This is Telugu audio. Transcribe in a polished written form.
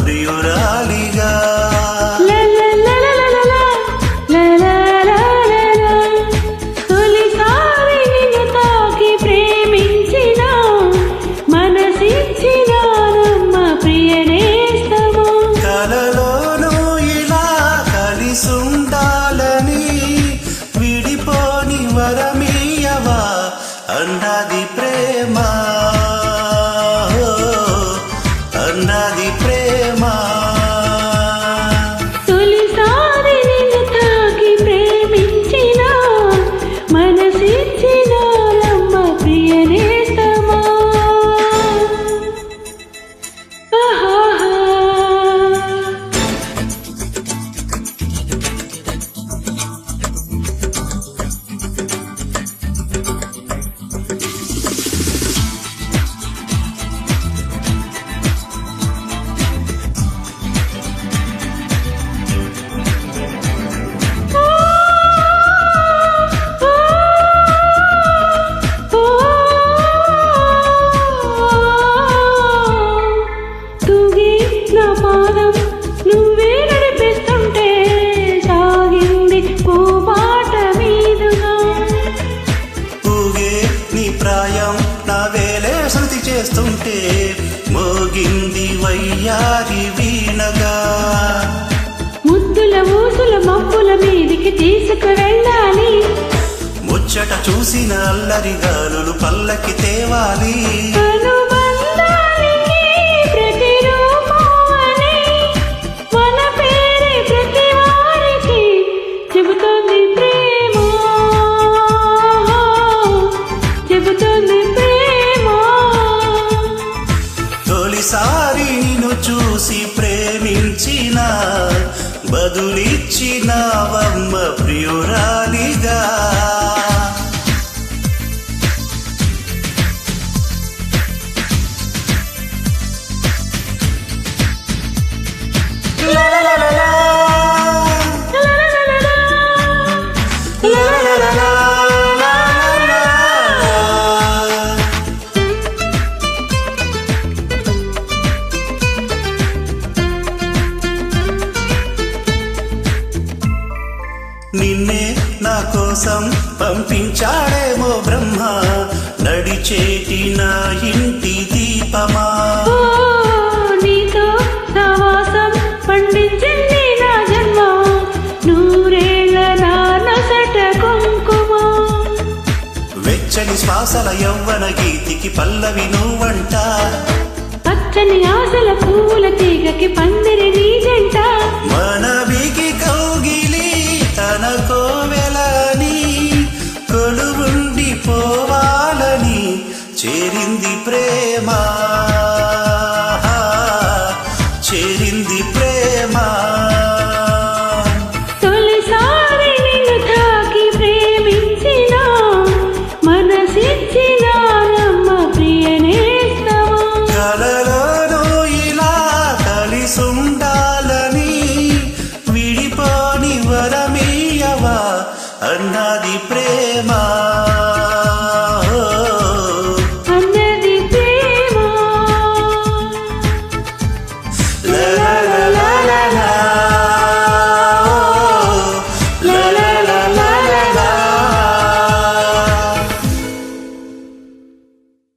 ప్రియురాలిగా. తొలిసారి నిన్ను తాకి ప్రేమించిన మనసిచ్చినానమ్మ ప్రియనేస్తమా. కలలోనూ ఇలా కలిసుండాలని విడిపోని వరమీయవా అన్నది ప్రేమ, అన్నది ప్రేమ. తొలిసారి నిన్ను తాకి ప్రేమించిన మనసిచ్చినానమ్మ ప్రియనేస్తమా. నువ్వే నడిపిస్తుంటే సాగింది పూపాట మీదుగా. ఊగే నీ ప్రాయం నా వేలే శృతి చేస్తుంటే మోగింది వయ్యారి వీణగా. ముద్దుల ఊసుల మబ్బుల మీదికి తీసుకు వెళ్ళాలి, ముచ్చట చూసిన అల్లరి గాలులు పల్లకి తేవాలి. చెబుతోంది ప్రేమ, చెబుతోంది ప్రేమ. తొలిసారి నిన్ను చూసి ప్రేమించిన బదులిచ్చినావమ్మ ప్రియురాలిగా. నిన్నే నా కోసం పంపించాడేమో బ్రహ్మ, నడిచేటి నా ఇంటి దీపమా. నీతో సవాసం పండించింది నా జన్మ, నూరేళ్ళ నా నొసట కుంకుమ. వెచ్చని శ్వాసల యవ్వన గీతికి పల్లవి నువ్వంట, పచ్చని ఆశల పూల తీగకి పందిరి నీ జంట. మనవికి కౌగిలి తన కోవెలని కొలువుండి పోవాలని చేరింది ప్రేమ, చేరింది ప్రేమ. తొలిసారి నిన్ను తాకి ప్రేమించిన మనసిచ్చినానమ్మ ప్రియనేస్తమా. కలలోనూ ఇలా కలిసుండాలని విడిపోని వరమీయవా అన్నది ప్రేమ.